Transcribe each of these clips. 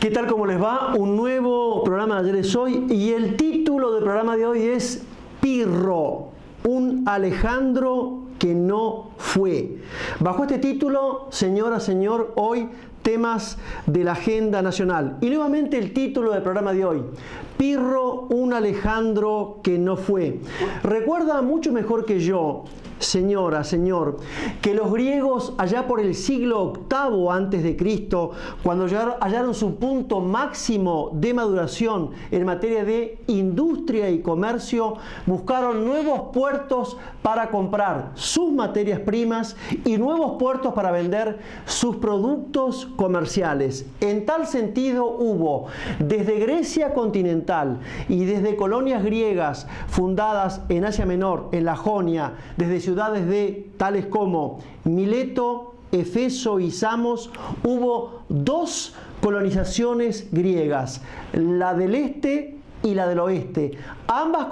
¿Qué tal? ¿Cómo les va? Un nuevo programa de Ayer es Hoy y el título del programa de hoy es Pirro, un Alejandro que no fue. Bajo este título, señora, señor, hoy temas de la agenda nacional. Y nuevamente el título del programa de hoy, Pirro, un Alejandro que no fue. Recuerda mucho mejor que yo, señora, señor, que los griegos allá por el siglo VIII antes de Cristo, cuando hallaron su punto máximo de maduración en materia de industria y comercio, buscaron nuevos puertos para comprar sus materias primas y nuevos puertos para vender sus productos comerciales. En tal sentido hubo desde Grecia continental y desde colonias griegas fundadas en Asia Menor, en la Jonia, desde ciudades de tales como Mileto, Efeso y Samos, hubo dos colonizaciones griegas, la del este y la del oeste. Ambas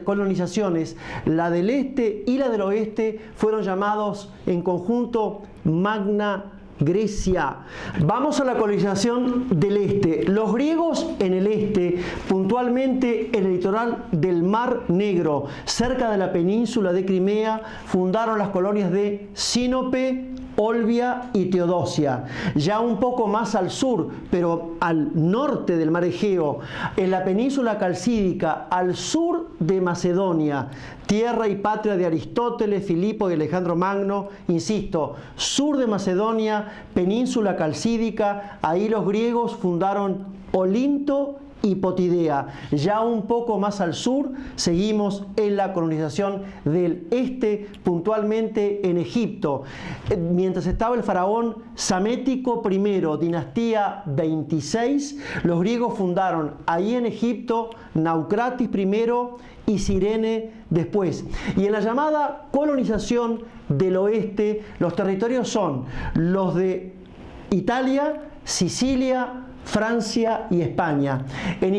colonizaciones, la del este y la del oeste, fueron llamados en conjunto Magna Grecia. Vamos a la colonización del este. Los griegos en el este, puntualmente en el litoral del Mar Negro, cerca de la península de Crimea, fundaron las colonias de Sinope, Olbia y Teodosia. Ya un poco más al sur, pero al norte del mar Egeo, en la península calcídica, al sur de Macedonia, tierra y patria de Aristóteles, Filipo y Alejandro Magno, insisto, sur de Macedonia, península calcídica, ahí los griegos fundaron Olinto y Potidea. Ya un poco más al sur seguimos en la colonización del este, puntualmente en Egipto. Mientras estaba el faraón Psamético I, dinastía 26, los griegos fundaron ahí en Egipto Naucratis I y Cirene después. Y en la llamada colonización del oeste, los territorios son los de Italia, Sicilia, Francia y España. En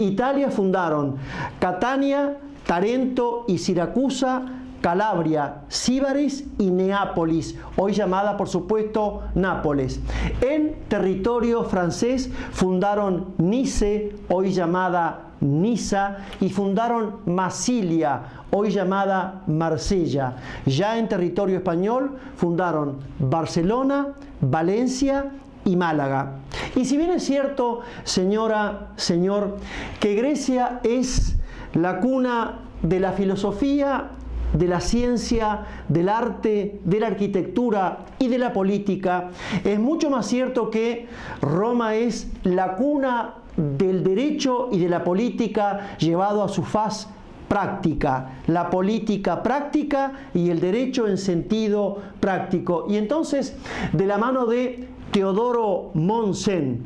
Italia fundaron Catania, Tarento y Siracusa, Calabria, Síbaris y Neápolis, hoy llamada por supuesto Nápoles. En territorio francés fundaron Nice, hoy llamada Niza, y fundaron Masilia, hoy llamada Marsella. Ya en territorio español fundaron Barcelona, Valencia y Málaga. Y si bien es cierto, señora, señor, que Grecia es la cuna de la filosofía, de la ciencia, del arte, de la arquitectura y de la política, es mucho más cierto que Roma es la cuna del derecho y de la política llevado a su faz práctica, la política práctica y el derecho en sentido práctico. Y entonces, de la mano de Teodoro Mommsen,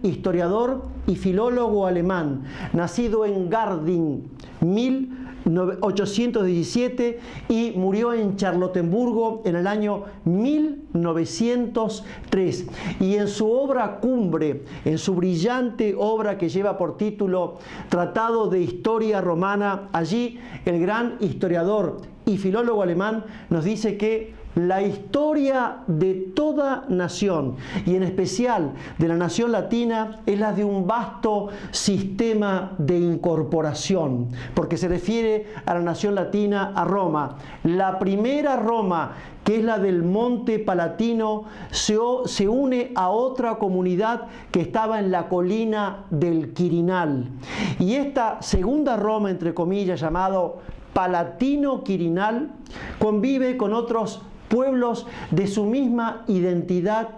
historiador y filólogo alemán, nacido en Garding, 1817, y murió en Charlottenburgo en el año 1903. Y en su obra cumbre, en su brillante obra que lleva por título Tratado de Historia Romana, allí el gran historiador y filólogo alemán nos dice que la historia de toda nación, y en especial de la nación latina, es la de un vasto sistema de incorporación, porque se refiere a la nación latina, a Roma. La primera Roma, que es la del Monte Palatino, se une a otra comunidad que estaba en la colina del Quirinal. Y esta segunda Roma, entre comillas, llamado Palatino-Quirinal, convive con otros pueblos de su misma identidad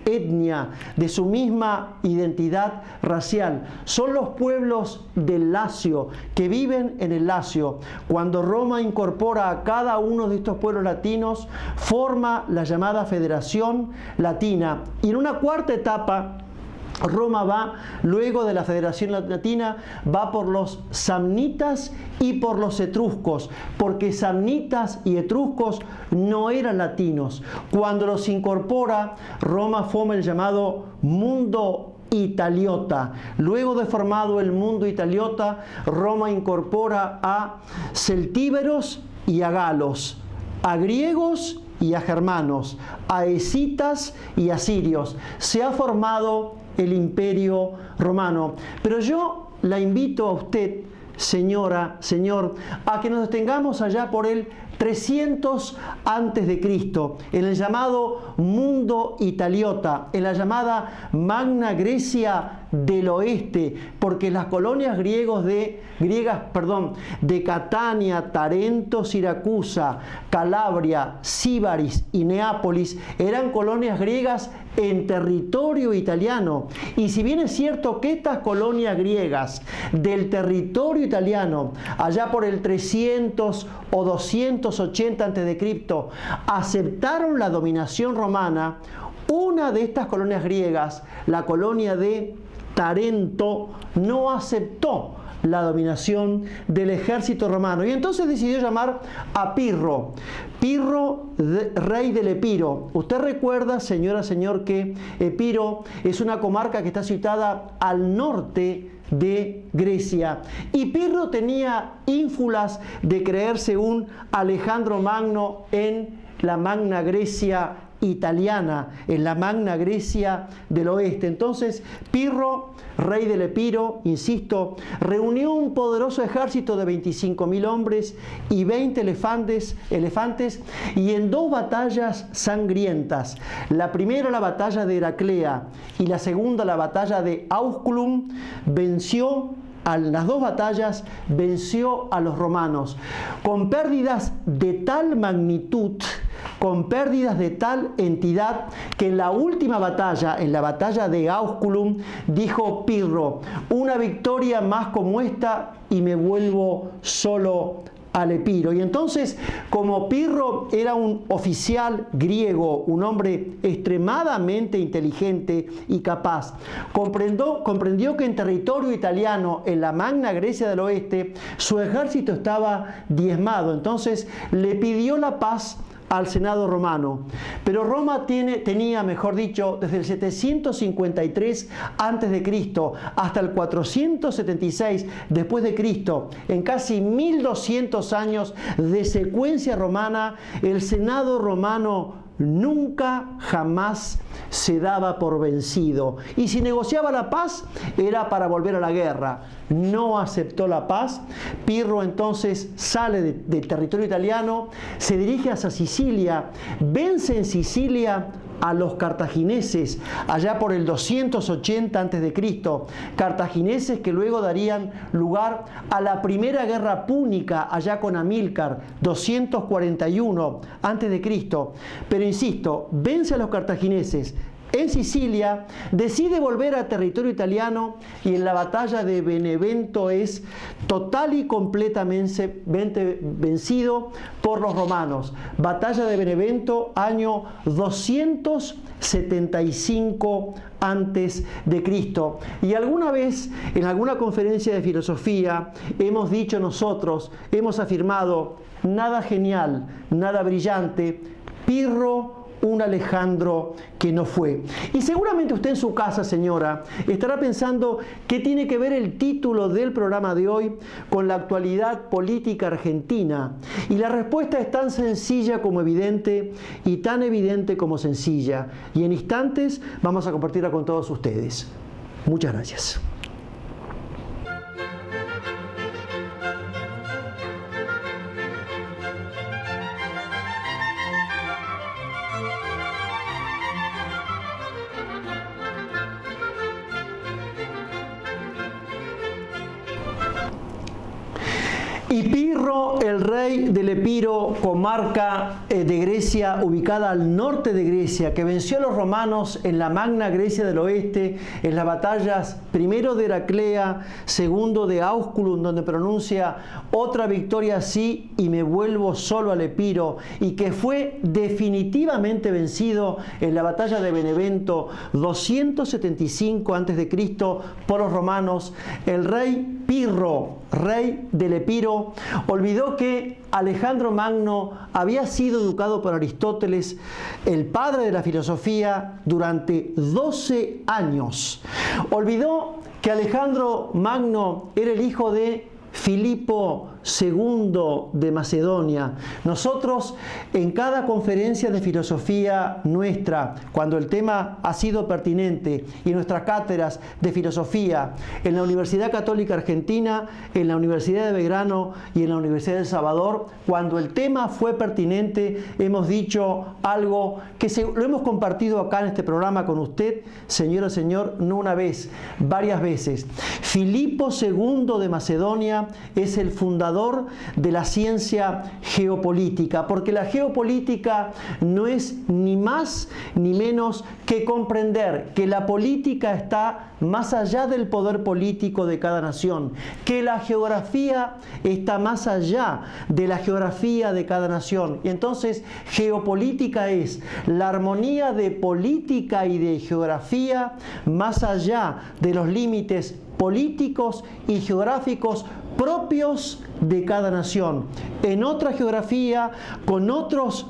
etnia, de su misma identidad racial. Son los pueblos del Lacio, que viven en el Lacio. Cuando Roma incorpora a cada uno de estos pueblos latinos, forma la llamada Federación Latina. Y en una cuarta etapa, Roma va, luego de la Federación Latina, va por los samnitas y por los etruscos, porque samnitas y etruscos no eran latinos. Cuando los incorpora, Roma forma el llamado mundo italiota. Luego de formado el mundo italiota, Roma incorpora a celtíberos y a galos, a griegos y a germanos, a escitas y a sirios. Se ha formado el Imperio Romano. Pero yo la invito a usted, señora, señor, a que nos detengamos allá por el 300 antes de Cristo, en el llamado mundo italiota, en la llamada Magna Grecia del Oeste, porque las colonias griegas de Catania, Tarento, Siracusa, Calabria, Síbaris y Neápolis eran colonias griegas en territorio italiano. Y si bien es cierto que estas colonias griegas del territorio italiano, allá por el 300 o 280 a.C., aceptaron la dominación romana, una de estas colonias griegas, la colonia de Tarento, no aceptó la dominación del ejército romano, y entonces decidió llamar a Pirro, rey del Epiro. Usted recuerda, señora, señor, que Epiro es una comarca que está situada al norte de Grecia, y Pirro tenía ínfulas de creerse un Alejandro Magno en la Magna Grecia italiana, en la Magna Grecia del Oeste. Entonces Pirro, rey del Epiro, insisto, reunió un poderoso ejército de 25.000 hombres y 20 elefantes, y en dos batallas sangrientas, la primera la batalla de Heraclea y la segunda la batalla de Ausculum, las dos batallas venció a los romanos con pérdidas de tal magnitud, con pérdidas de tal entidad, que en la última batalla, en la batalla de Ausculum, dijo Pirro: una victoria más como esta y me vuelvo solo al Epiro. Y entonces, como Pirro era un oficial griego, un hombre extremadamente inteligente y capaz, comprendió que en territorio italiano, en la Magna Grecia del Oeste, su ejército estaba diezmado. Entonces le pidió la paz al Senado romano. Pero Roma tenía, mejor dicho, desde el 753 a.C. hasta el 476 después de Cristo, en casi 1200 años de secuencia romana, el Senado romano nunca jamás se daba por vencido. Y si negociaba la paz, era para volver a la guerra. No aceptó la paz. Pirro entonces sale del territorio italiano, se dirige hacia Sicilia, vence en Sicilia a los cartagineses allá por el 280 a.C., cartagineses que luego darían lugar a la primera guerra púnica allá con Amílcar, 241 a.C. Pero insisto, vence a los cartagineses en Sicilia, decide volver a territorio italiano y en la batalla de Benevento es total y completamente vencido por los romanos. Batalla de Benevento, año 275 antes de Cristo. Y alguna vez en alguna conferencia de filosofía hemos dicho nosotros, hemos afirmado, nada genial, nada brillante, Pirro, un Alejandro que no fue. Y seguramente usted en su casa, señora, estará pensando qué tiene que ver el título del programa de hoy con la actualidad política argentina. Y la respuesta es tan sencilla como evidente y tan evidente como sencilla. Y en instantes vamos a compartirla con todos ustedes. Muchas gracias. Y Pirro, el rey del Epiro, comarca de Grecia, ubicada al norte de Grecia, que venció a los romanos en la Magna Grecia del Oeste, en las batallas primero de Heraclea, segundo de Ausculum, donde pronuncia otra victoria así y me vuelvo solo al Epiro, y que fue definitivamente vencido en la batalla de Benevento, 275 a.C. por los romanos. El rey Pirro, rey del Epiro, olvidó que Alejandro Magno había sido educado por Aristóteles, el padre de la filosofía, durante 12 años. Olvidó que Alejandro Magno era el hijo de Filipo II de Macedonia. Nosotros en cada conferencia de filosofía nuestra, cuando el tema ha sido pertinente, y nuestras cátedras de filosofía en la Universidad Católica Argentina, en la Universidad de Belgrano y en la Universidad de El Salvador, cuando el tema fue pertinente, hemos dicho algo que lo hemos compartido acá en este programa con usted, señora, señor, no una vez, varias veces. Filipo II de Macedonia es el fundador de la ciencia geopolítica, porque la geopolítica no es ni más ni menos que comprender que la política está más allá del poder político de cada nación, que la geografía está más allá de la geografía de cada nación. Y entonces geopolítica es la armonía de política y de geografía más allá de los límites políticos y geográficos propios de cada nación, en otra geografía, con otros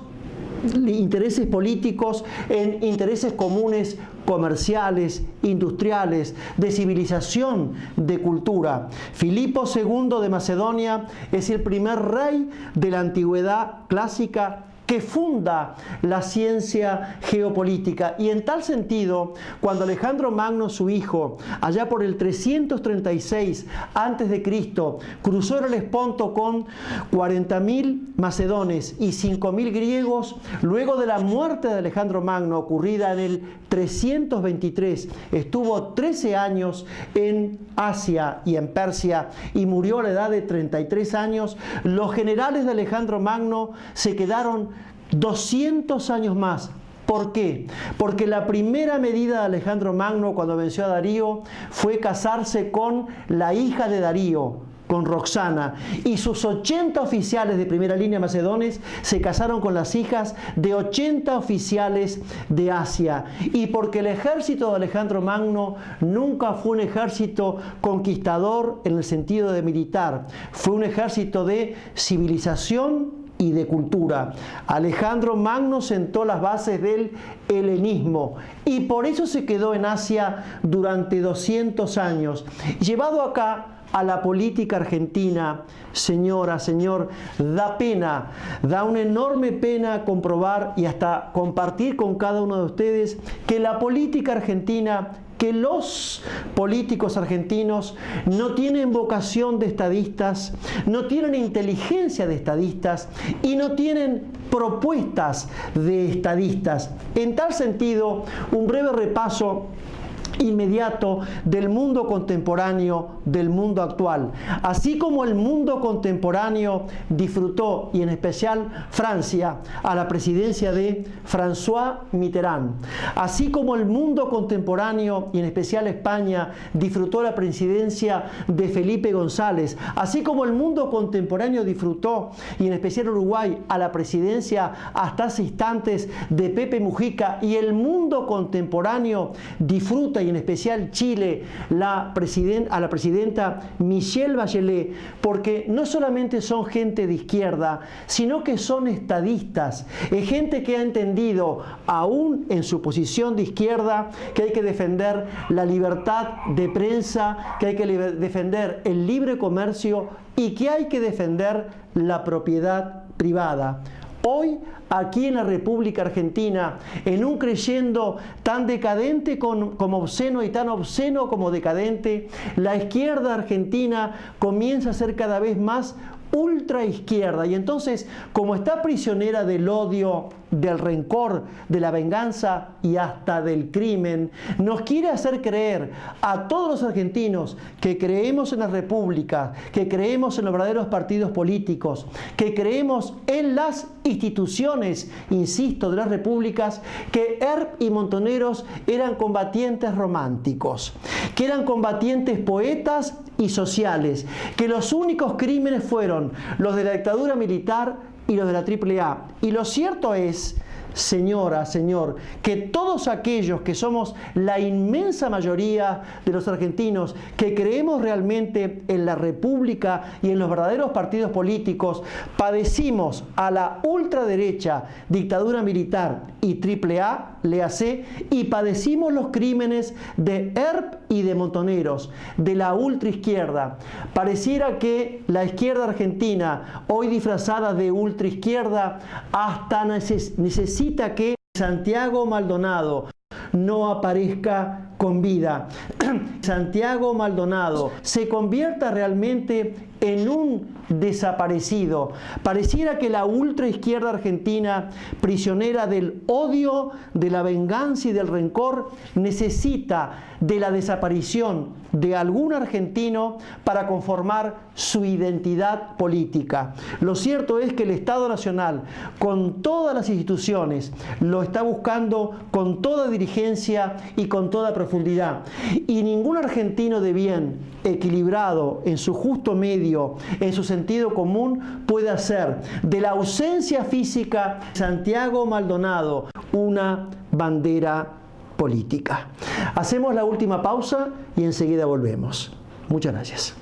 intereses políticos, en intereses comunes comerciales, industriales, de civilización, de cultura. Filipo II de Macedonia es el primer rey de la antigüedad clásica que funda la ciencia geopolítica. Y en tal sentido, cuando Alejandro Magno, su hijo, allá por el 336 a.C., cruzó el Helesponto con 40.000 macedones y 5.000 griegos, luego de la muerte de Alejandro Magno, ocurrida en el 323, estuvo 13 años en Asia y en Persia y murió a la edad de 33 años, los generales de Alejandro Magno se quedaron 200 años más. ¿Por qué? Porque la primera medida de Alejandro Magno cuando venció a Darío fue casarse con la hija de Darío, con Roxana, y sus 80 oficiales de primera línea macedones se casaron con las hijas de 80 oficiales de Asia. Y porque el ejército de Alejandro Magno nunca fue un ejército conquistador en el sentido de militar, fue un ejército de civilización y de cultura. Alejandro Magno sentó las bases del helenismo y por eso se quedó en Asia durante 200 años. Llevado acá a la política argentina, señora, señor, da pena, da una enorme pena comprobar y hasta compartir con cada uno de ustedes que la política argentina, que los políticos argentinos no tienen vocación de estadistas, no tienen inteligencia de estadistas y no tienen propuestas de estadistas. En tal sentido, un breve repaso inmediato del mundo contemporáneo, del mundo actual. Así como el mundo contemporáneo disfrutó, y en especial Francia, a la presidencia de François Mitterrand, así como el mundo contemporáneo, y en especial España, disfrutó la presidencia de Felipe González, así como el mundo contemporáneo disfrutó, y en especial Uruguay, a la presidencia hasta hace instantes de Pepe Mujica, y el mundo contemporáneo disfruta, y en especial Chile, a la presidenta Michelle Bachelet, porque no solamente son gente de izquierda, sino que son estadistas, es gente que ha entendido, aún en su posición de izquierda, que hay que defender la libertad de prensa, que hay que defender el libre comercio y que hay que defender la propiedad privada. Hoy, aquí en la República Argentina, en un creyendo tan decadente como obsceno y tan obsceno como decadente, la izquierda argentina comienza a ser cada vez más ultra izquierda y entonces, como está prisionera del odio, del rencor, de la venganza y hasta del crimen, nos quiere hacer creer a todos los argentinos que creemos en la República, que creemos en los verdaderos partidos políticos, que creemos en las instituciones, insisto, de las repúblicas, que Earp y Montoneros eran combatientes románticos, que eran combatientes poetas y sociales, que los únicos crímenes fueron los de la dictadura militar y los de la AAA. Y lo cierto es, señora, señor, que todos aquellos que somos la inmensa mayoría de los argentinos que creemos realmente en la República y en los verdaderos partidos políticos, padecimos a la ultraderecha, dictadura militar y AAA, léase, y padecimos los crímenes de Earp y de Montoneros, de la ultraizquierda. Pareciera que la izquierda argentina, hoy disfrazada de ultraizquierda, hasta necesita que Santiago Maldonado no aparezca con vida. Santiago Maldonado se convierta realmente en un desaparecido. Pareciera que la ultraizquierda argentina, prisionera del odio, de la venganza y del rencor, necesita de la desaparición de algún argentino para conformar su identidad política. Lo cierto es que el Estado Nacional, con todas las instituciones, lo está buscando con toda diligencia y con toda profundidad. Y ningún argentino de bien, equilibrado en su justo medio, en su sentido común, puede hacer de la ausencia física de Santiago Maldonado una bandera política. Hacemos la última pausa y enseguida volvemos. Muchas gracias.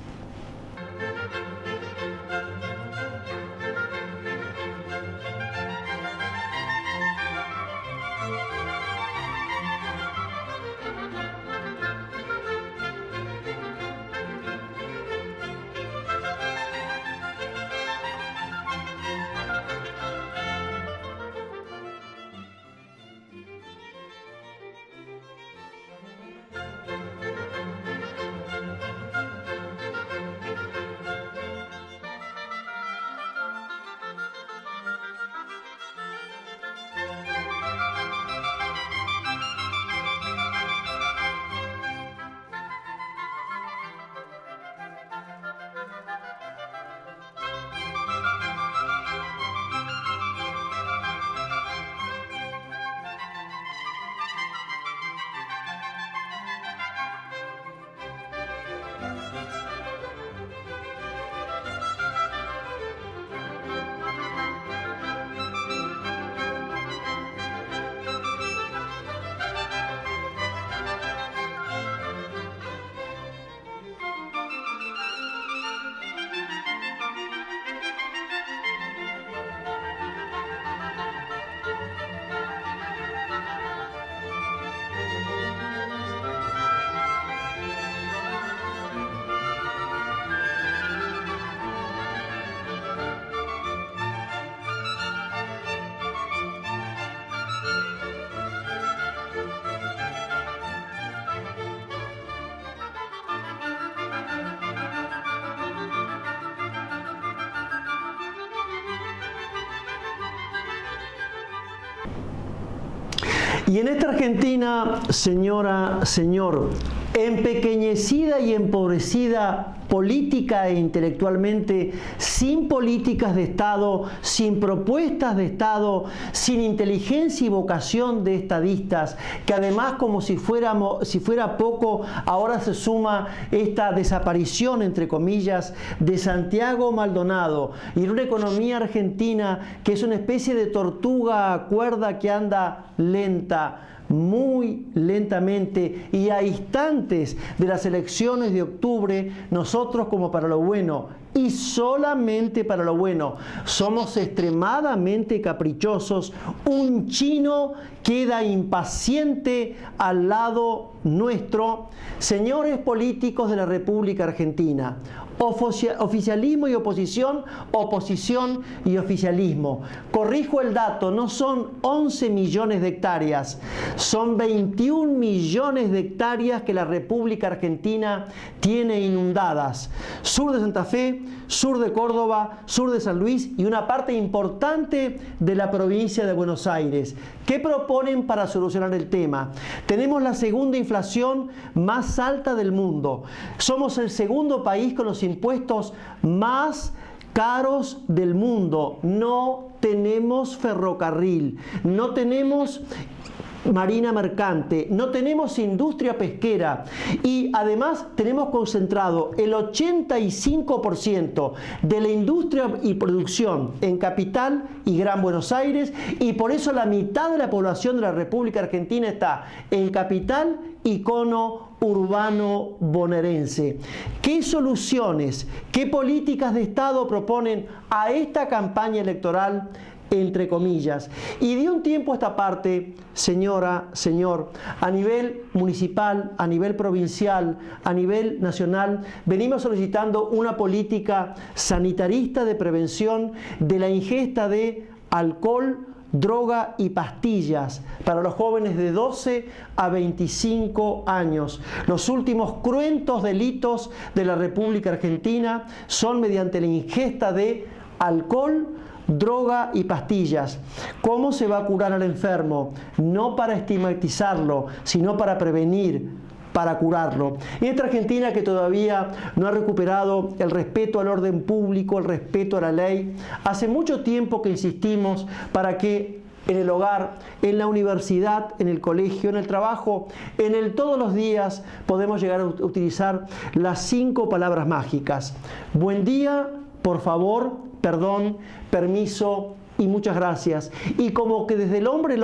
Y en esta Argentina, señora, señor, empequeñecida y empobrecida política e intelectualmente, sin políticas de Estado, sin propuestas de Estado, sin inteligencia y vocación de estadistas, que además, como si fuera poco, ahora se suma esta desaparición, entre comillas, de Santiago Maldonado, y en una economía argentina que es una especie de tortuga a cuerda que anda lenta, muy lentamente, y a instantes de las elecciones de octubre, nosotros, como para lo bueno y solamente para lo bueno, somos extremadamente caprichosos. Un chino queda impaciente al lado nuestro. Señores políticos de la República Argentina, oficialismo y oposición, oposición y oficialismo. Corrijo el dato, no son 11 millones de hectáreas, son 21 millones de hectáreas que la República Argentina tiene inundadas. Sur de Santa Fe, sur de Córdoba, sur de San Luis y una parte importante de la provincia de Buenos Aires. ¿Qué proponen para solucionar el tema? Tenemos la segunda inflación más alta del mundo. Somos el segundo país con los impuestos más caros del mundo. No tenemos ferrocarril, no tenemos marina mercante, no tenemos industria pesquera y además tenemos concentrado el 85% de la industria y producción en Capital y Gran Buenos Aires, y por eso la mitad de la población de la República Argentina está en Capital y cono urbano bonaerense. ¿Qué soluciones, qué políticas de Estado proponen a esta campaña electoral? Entre comillas. Y de un tiempo a esta parte, señora, señor, a nivel municipal, a nivel provincial, a nivel nacional, venimos solicitando una política sanitarista de prevención de la ingesta de alcohol, droga y pastillas para los jóvenes de 12 a 25 años. Los últimos cruentos delitos de la República Argentina son mediante la ingesta de alcohol, droga y pastillas. ¿Cómo se va a curar al enfermo? No para estigmatizarlo, sino para prevenir, para curarlo. Y esta Argentina que todavía no ha recuperado el respeto al orden público, el respeto a la ley, hace mucho tiempo que insistimos para que en el hogar, en la universidad, en el colegio, en el trabajo, en el todos los días, podemos llegar a utilizar las 5 palabras mágicas. Buen día, por favor, perdón, permiso y muchas gracias. Y como que desde el hombre,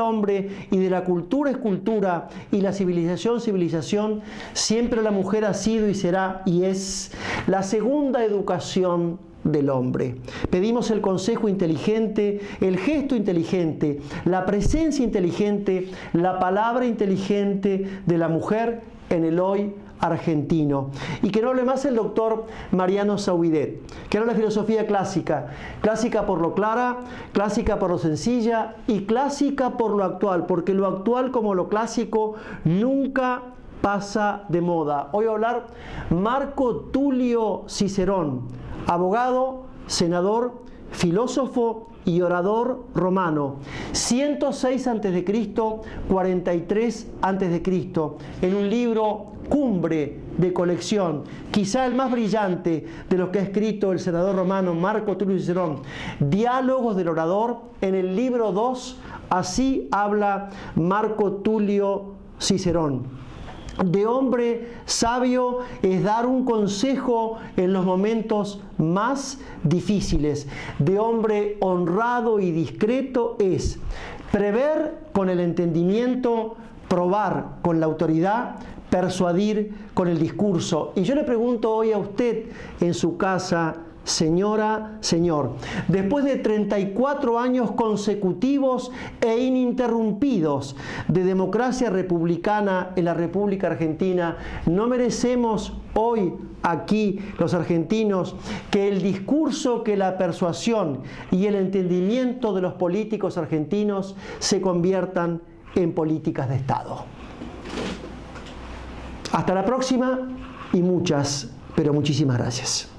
y de la cultura es cultura, y la civilización, civilización, siempre la mujer ha sido y será y es la segunda educación del hombre. Pedimos el consejo inteligente, el gesto inteligente, la presencia inteligente, la palabra inteligente de la mujer en el hoy argentino. Y que no hable más el doctor Mariano Zaubidet, que era la filosofía clásica, clásica por lo clara, clásica por lo sencilla y clásica por lo actual, porque lo actual como lo clásico nunca pasa de moda. Hoy voy a hablar Marco Tulio Cicerón, abogado, senador, filósofo y orador romano, 106 a.C., 43 a.C., en un libro cumbre de colección, quizá el más brillante de los que ha escrito el senador romano Marco Tulio Cicerón, Diálogos del Orador, en el libro 2, así habla Marco Tulio Cicerón. De hombre sabio es dar un consejo en los momentos más difíciles. De hombre honrado y discreto es prever con el entendimiento, probar con la autoridad, persuadir con el discurso. Y yo le pregunto hoy a usted en su casa, señora, señor, después de 34 años consecutivos e ininterrumpidos de democracia republicana en la República Argentina, ¿no merecemos hoy aquí los argentinos que el discurso, que la persuasión y el entendimiento de los políticos argentinos se conviertan en políticas de Estado? Hasta la próxima y muchas, pero muchísimas gracias.